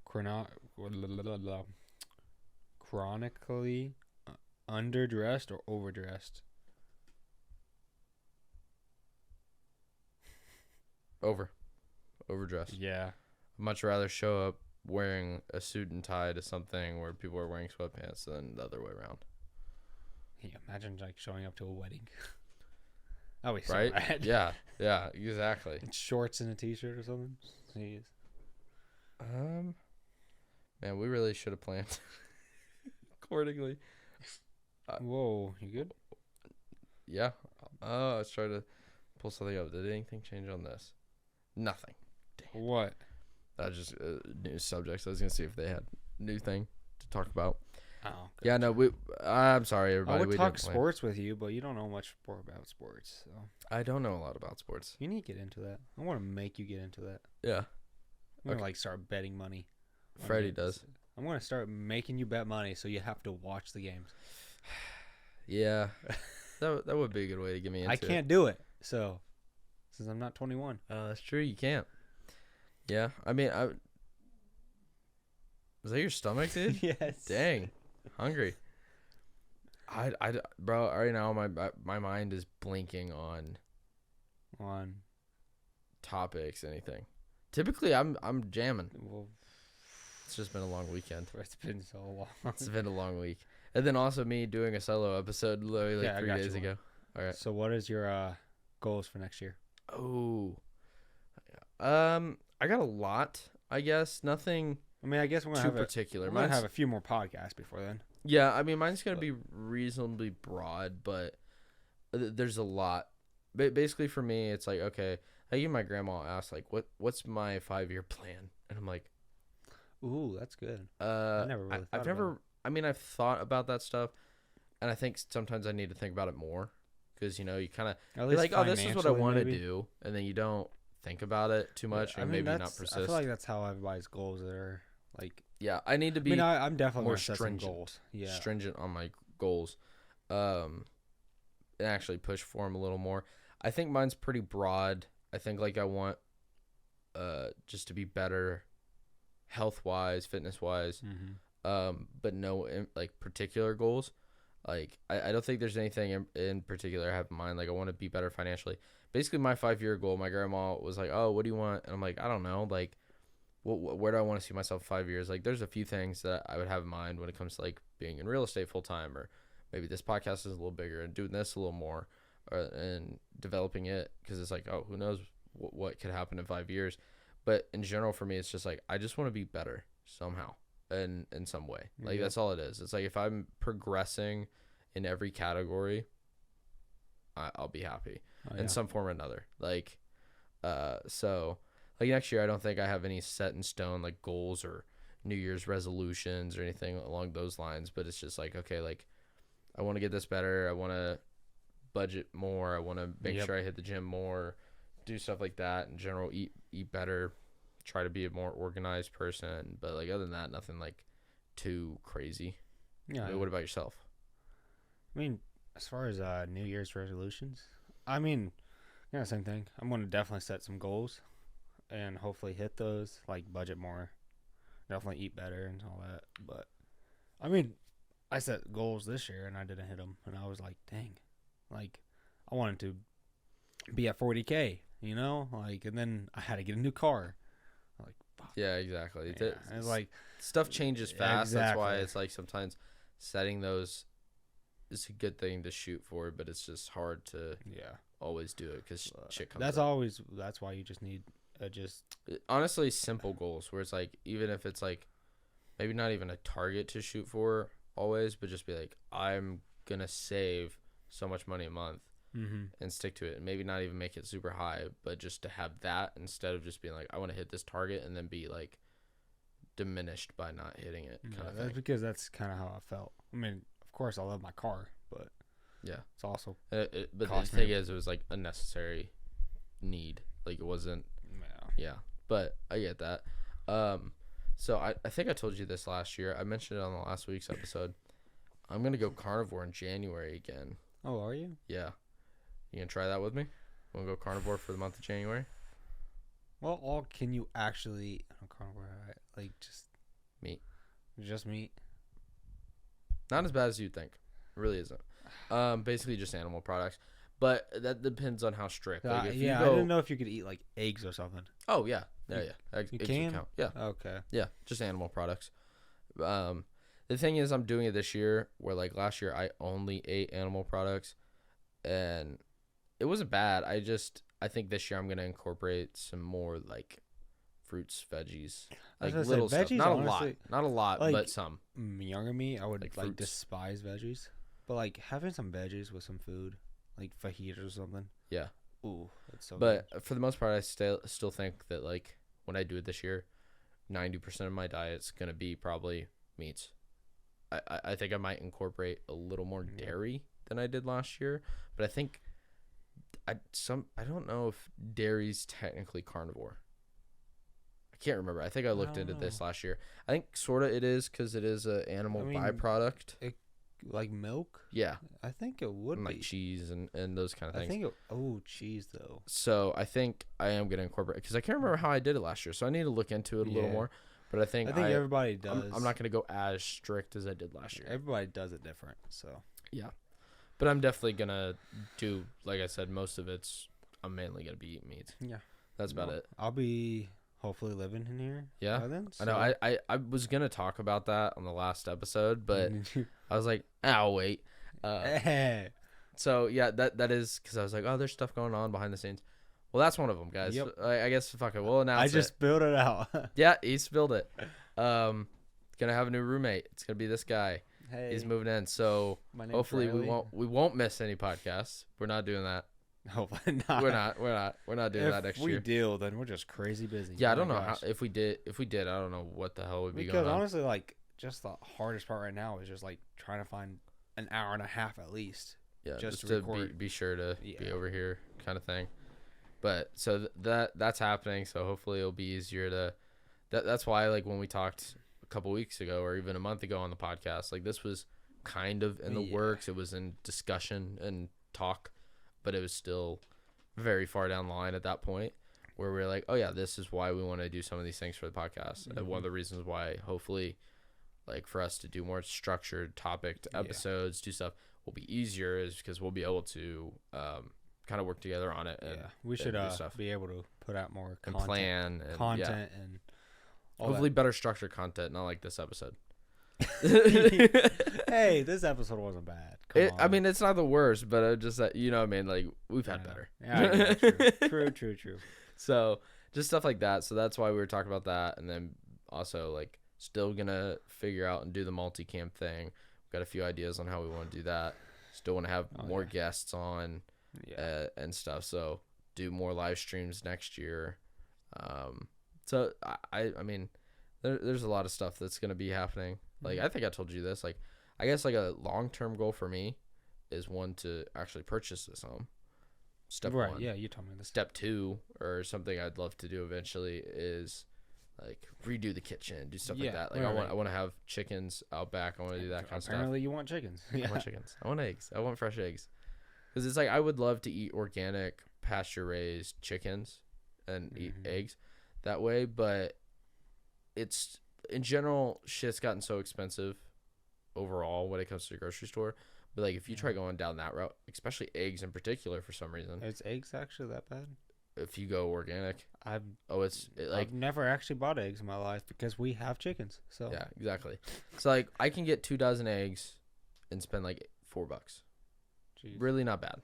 chronically underdressed or overdressed? Overdressed. Yeah. I'd much rather show up wearing a suit and tie to something where people are wearing sweatpants than the other way around. Yeah, imagine like showing up to a wedding. That would be right? So bad. Yeah, exactly. And shorts and a t-shirt or something. Jeez. Man, we really should have planned accordingly. Whoa, you good? Yeah. I was trying to pull something up. Did anything change on this? Nothing. Damn. What? Just new subjects. I was gonna see if they had new thing to talk about. Oh. Yeah, no. I'm sorry, everybody. I would we talk didn't plan. sports with you, but you don't know much more about sports. So I don't know a lot about sports. you need to get into that. I want to make you get into that. Yeah. I'm gonna start betting money. Freddie does. I'm gonna start making you bet money, so you have to watch the games. Yeah, that would be a good way to get me into it. I can't do it, so since I'm not 21. That's true. You can't. Yeah, I mean, was that your stomach, dude? Yes. Dang, hungry. Bro, right now my mind is blinking on topics, anything. Typically, I'm jamming. Well, it's just been a long weekend. It's been so long. It's been a long week, and then also me doing a solo episode literally 3 days ago. All right. So, what is your goals for next year? Oh, I got a lot. I guess nothing. I mean, I guess we're gonna too have particular. We're gonna have a few more podcasts before then. Yeah, I mean, mine's gonna be reasonably broad, but there's a lot. Basically, for me, it's like, okay, even my grandma asked, like, what's my 5-year plan, and I'm like, ooh, that's good. I never really. I've never. I mean, I've thought about that stuff, and I think sometimes I need to think about it more, because you kind of like, oh, this is what I want to do, and then you don't think about it too much, and maybe not persist. I feel like that's how everybody's goals are. Like, yeah, I need to be. I'm definitely more stringent. Goals. Yeah, stringent on my goals, and actually push for them a little more. I think mine's pretty broad. I think like I want, just to be better, health wise, fitness wise, but no like particular goals. Like I don't think there's anything in particular I have in mind. Like I want to be better financially. Basically, my 5-year goal. My grandma was like, "Oh, what do you want?" And I'm like, "I don't know. Like, where do I want to see myself in 5 years?" Like, there's a few things that I would have in mind when it comes to like being in real estate full time, or maybe this podcast is a little bigger and doing this a little more, and developing it, because it's like, oh, who knows what could happen in 5 years. But in general, for me, it's just like I just want to be better somehow, in some way. Like that's all it is. It's like if I'm progressing in every category, I'll be happy in some form or another. Like, so like next year, I don't think I have any set in stone like goals or New Year's resolutions or anything along those lines, but it's just like, okay, like I want to get this better. I want to budget more. I want to make sure I hit the gym more, do stuff like that. In general, eat better, try to be a more organized person. But like other than that, nothing like too crazy. Yeah. I mean, what about yourself? I mean, as far as New Year's resolutions, I mean, yeah, same thing. I'm going to definitely set some goals and hopefully hit those, like budget more, definitely eat better and all that. But, I mean, I set goals this year and I didn't hit them. And I was like, dang, like, I wanted to be at 40K, you know? Like, and then I had to get a new car. Like, fuck. Yeah, exactly. Yeah. It's like, stuff changes fast. Exactly. That's why it's like sometimes setting those is a good thing to shoot for, but it's just hard to always do it because shit comes up. That's why you just need honestly simple goals where it's like, even if it's like maybe not even a target to shoot for always, but just be like, I'm gonna save so much money a month and stick to it, and maybe not even make it super high, but just to have that instead of just being like, I want to hit this target and then be like diminished by not hitting it kind of thing. That's because that's kind of how I felt. I mean, of course I love my car, but yeah, it's also but the thing is, it was like a necessary need, like it wasn't. Yeah, but I get that. So I think I told you this last year. I mentioned it on the last week's episode. I'm gonna go carnivore in January again. Oh, are you? Yeah. You gonna try that with me? Wanna go carnivore for the month of January? Well, can you actually eat on carnivore? Like just meat. Just meat. Not as bad as you'd think. It really isn't. Basically just animal products. But that depends on how strict. Like if I didn't know if you could eat like eggs or something. Oh yeah. Yeah. You can? Count. Yeah. Okay. Yeah, just animal products. The thing is, I'm doing it this year, where like last year I only ate animal products, and it wasn't bad. I think this year I'm gonna incorporate some more like fruits, veggies, like little stuff. Not a lot, like, but some. Younger me, I would like fruits. despise veggies, but like having some veggies with some food, like fajitas or something. Yeah. Ooh, that's so But good. for the most part, I still think that like when I do it this year, 90% of my diet's gonna be probably meats. I think I might incorporate a little more dairy than I did last year, but I think I don't know if dairy's technically carnivore. I can't remember. I think I looked into this last year. I think sort of it is because it is an animal byproduct. Like milk? Yeah. I think it would and be. Like cheese and those kind of things. I think cheese though. So I think I am going to incorporate, because I can't remember how I did it last year, so I need to look into it a little more. But I think everybody does. I'm not going to go as strict as I did last year. Everybody does it different, so. Yeah. But I'm definitely going to do, like I said, most of I'm mainly going to be eating meat. Yeah. That's about it. I'll be hopefully living in here. Yeah. Then, so. I know. I was going to talk about that on the last episode, but I was like, I'll wait. So, yeah, that is because I was like, oh, there's stuff going on behind the scenes. Well, that's one of them, guys. Yep. I guess, fuck it. We'll announce it. I just spilled it out. Yeah, he spilled it. Gonna have a new roommate. It's gonna be this guy. Hey. He's moving in, so hopefully we won't miss any podcasts. We're not doing that. Hopefully not. We're not doing that next year. If we do, then we're just crazy busy. Yeah, I don't know how, if we did, I don't know what the hell would be going on. Because honestly, like, just the hardest part right now is just like trying to find an hour and a half at least. Yeah, just to be sure to be over here, kind of thing. But so that's happening. So hopefully it'll be easier to. That's why, like, when we talked a couple weeks ago or even a month ago on the podcast, like, this was kind of in the works. It was in discussion and talk, but it was still very far down the line at that point where we were like, oh yeah, this is why we want to do some of these things for the podcast. And one of the reasons why, hopefully, like, for us to do more structured topic episodes, do stuff will be easier, is because we'll be able to kind of work together on it. And, we should be able to put out more content, and plan and content and hopefully better structured content, not like this episode. Hey, this episode wasn't bad. I mean, it's not the worst, but just that, you know what I mean? Like, we've had better. Yeah, true. So just stuff like that. So that's why we were talking about that. And then also, like, still gonna figure out and do the multicam thing. We've got a few ideas on how we want to do that. Still want to have more guests on. And stuff, so do more live streams next year. So I mean, there's a lot of stuff that's gonna be happening. Like I think I told you this. Like I guess like a long-term goal for me is one to actually purchase this home. Step right, one. yeah, you told me this. Step two, or something I'd love to do eventually, is like redo the kitchen, do stuff like that. Like I want to have chickens out back. I want to do that kind of stuff. Apparently, you want chickens. I want chickens. I want eggs. I want fresh eggs. Because it's like I would love to eat organic, pasture-raised chickens and eat eggs that way, but it's in general shit's gotten so expensive overall when it comes to the grocery store. But like if you try going down that route, especially eggs in particular, for some reason, Is eggs actually that bad? if you go organic, I've never actually bought eggs in my life because we have chickens. So yeah, exactly. So like I can get 2 dozen eggs and spend like $4. Jeez. Really not bad.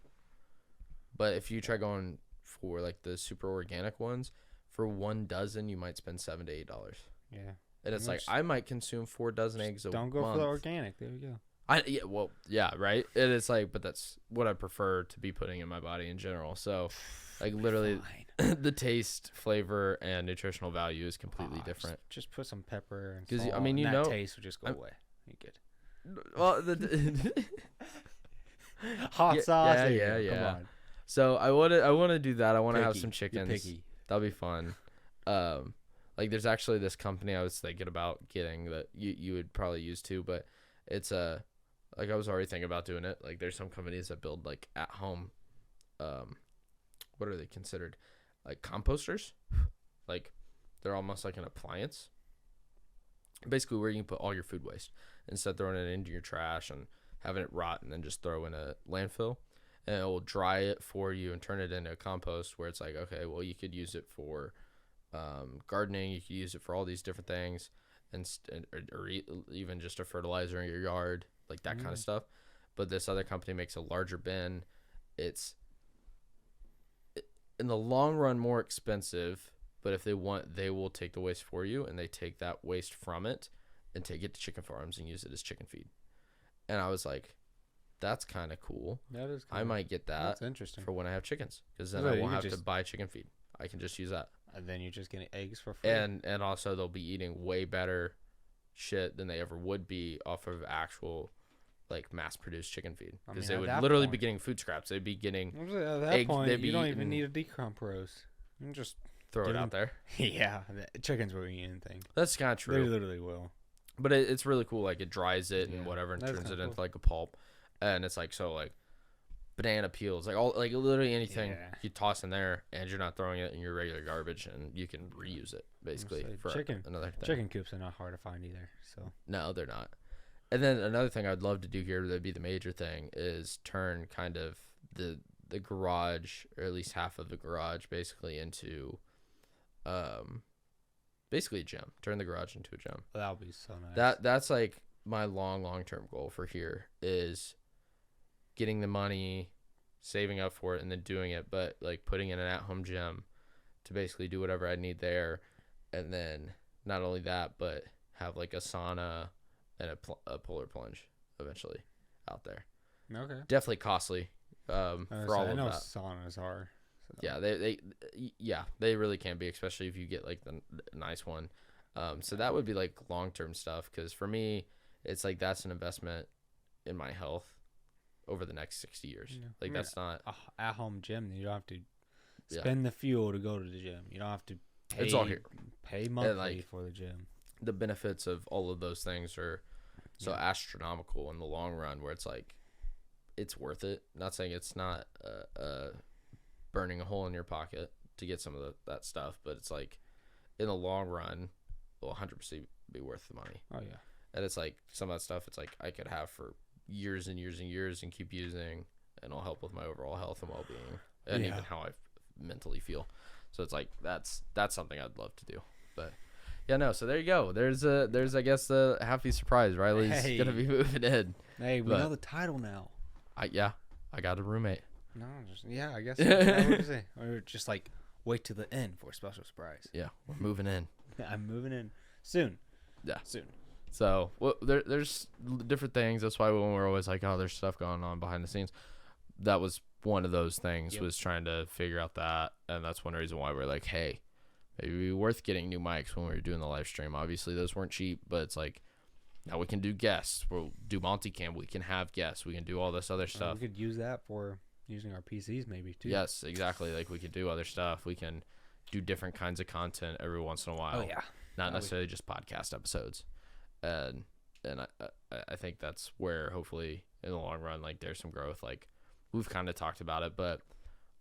But if you try going for like the super organic ones, for 1 dozen you might spend $7 to $8. Yeah. And it's like I might consume 4 dozen eggs a month. Don't go for the organic. There you go. Right. And it's like, but that's what I prefer to be putting in my body in general. So, like literally, the taste, flavor, and nutritional value is completely different. Just put some pepper and 'Cause, salt. I mean, you and know, that taste would just go away. You good? Well, Hot sauce. Yeah. Come on. So I want to do that. I want to have some You're chickens. picky. That'll be fun. Like there's actually this company I was thinking about getting that you would probably use too, but it's like I was already thinking about doing it. Like there's some companies that build like at home, what are they considered? Like composters? Like they're almost like an appliance. Basically where you can put all your food waste instead of throwing it into your trash and having it rot and then just throw in a landfill. And it will dry it for you and turn it into a compost where it's like, okay, well, you could use it for gardening. You could use it for all these different things or even just a fertilizer in your yard, like that kind of stuff. But this other company makes a larger bin. It's in the long run more expensive, but if they want, they will take the waste for you and they take that waste from it and take it to chicken farms and use it as chicken feed. And I was like, that's kind of cool. That is cool. I might get that. That's interesting. For when I have chickens, because then I won't have to buy chicken feed. I can just use that. And then you're just getting eggs for free. And also they'll be eating way better shit than they ever would be off of actual like mass-produced chicken feed, because they would literally be getting food scraps. They'd be getting at that eggs. Point, you don't even need a decompose. You just throw it out there. Yeah, chickens will eat anything. That's kind of true. They literally will. But it's really cool. Like it dries it and whatever, and turns it into like a pulp. And it's like, so like banana peels, like all, like literally anything you toss in there, and you're not throwing it in your regular garbage, and you can reuse it basically for another thing. Chicken coops are not hard to find either. So no, they're not. And then another thing I'd love to do here, that'd be the major thing, is turn kind of the garage, or at least half of the garage, basically into basically a gym. Turn the garage into a gym. That would be so nice. That's like my long term goal for here, is getting the money, saving up for it, and then doing it, but like putting in an at-home gym to basically do whatever I need there. And then not only that, but have like a sauna and a polar plunge eventually out there. Okay. Definitely costly for all of that. I know saunas are. So. Yeah, they really can be, especially if you get like the nice one. So that would be like long-term stuff, because for me, it's like that's an investment in my health over the next 60 years. Yeah. Like that's not at home gym. You don't have to spend the fuel to go to the gym. You don't have to pay, it's all here. Pay monthly for the gym. The benefits of all of those things are so astronomical in the long run, where it's like it's worth it. Not saying it's not burning a hole in your pocket to get some of that stuff, but it's like in the long run, it will 100% be worth the money. Oh yeah. And it's like some of that stuff, it's like I could have for years and years and years and keep using, and it'll help with my overall health and well-being, and even how I mentally feel. So it's like that's something I'd love to do. But yeah, no. So there you go. There's I guess a happy surprise. Riley's gonna be moving in. Hey, we know the title now. I got a roommate. No, I guess. What to say? Or just like wait to the end for a special surprise. Yeah, we're moving in. I'm moving in soon. Yeah, soon. So there's different things. That's why when we're always like, oh, there's stuff going on behind the scenes. That was one of those things, was trying to figure out that, and that's one reason why we're like, hey, maybe it'd be worth getting new mics when we were doing the live stream. Obviously, those weren't cheap, but it's like now we can do guests. We'll do multicam. We can have guests. We can do all this other stuff. We could use that for using our PCs maybe too. Yes, exactly. Like we could do other stuff. We can do different kinds of content every once in a while. Oh yeah. Not necessarily just podcast episodes. And I think that's where hopefully in the long run, like there's some growth. Like we've kind of talked about it, but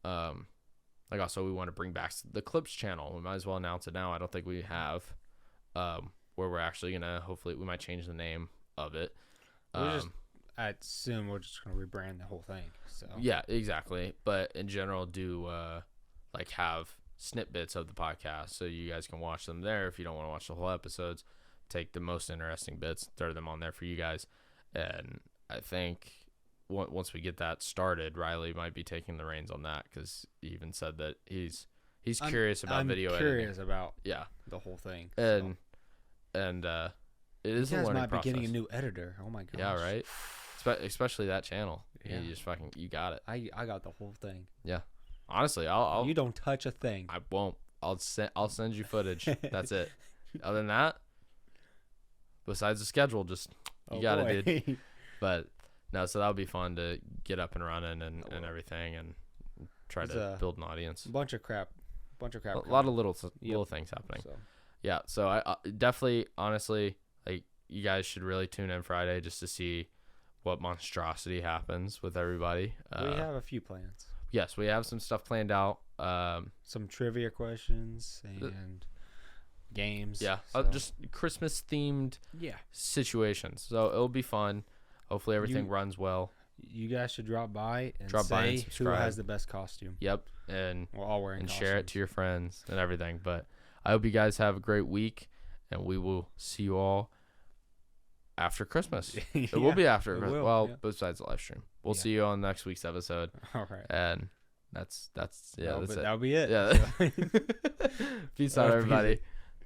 like also we want to bring back the Clips channel. We might as well announce it now. I don't think we have where we're actually gonna hopefully we might change the name of it. I assume we're just gonna rebrand the whole thing. So yeah, exactly. But in general, do like have snippets of the podcast so you guys can watch them there if you don't want to watch the whole episodes. Take the most interesting bits, throw them on there for you guys. And I think once we get that started, Riley might be taking the reins on that because he even said that he's curious about video editing. I'm curious about the whole thing. And it is a learning process. You guys might be getting a new editor. Oh my gosh. Yeah, right? Especially that channel. Yeah. You just you got it. I got the whole thing. Yeah. Honestly, I'll you don't touch a thing. I won't. I'll send you footage. That's it. Other than that, besides the schedule, just you got it, dude. But no, so that'll be fun to get up and running and everything and try to build an audience. Bunch of crap. A lot of little things happening. So. Yeah, so I definitely, honestly, like you guys should really tune in Friday just to see what monstrosity happens with everybody. We have a few plans. Yes, we have some stuff planned out. Some trivia questions and games. Yeah, so. Just Christmas themed situations. So it'll be fun. Hopefully everything runs well. You guys should drop by and say who has the best costume. Yep, and we're all wearing and costumes. share it to your friends and everything. But I hope you guys have a great week, and we will see you all after Christmas. It will be after Christmas. Well, besides the live stream. We'll see you on next week's episode. All right. And that's that'll be it. Yeah. Peace out, everybody.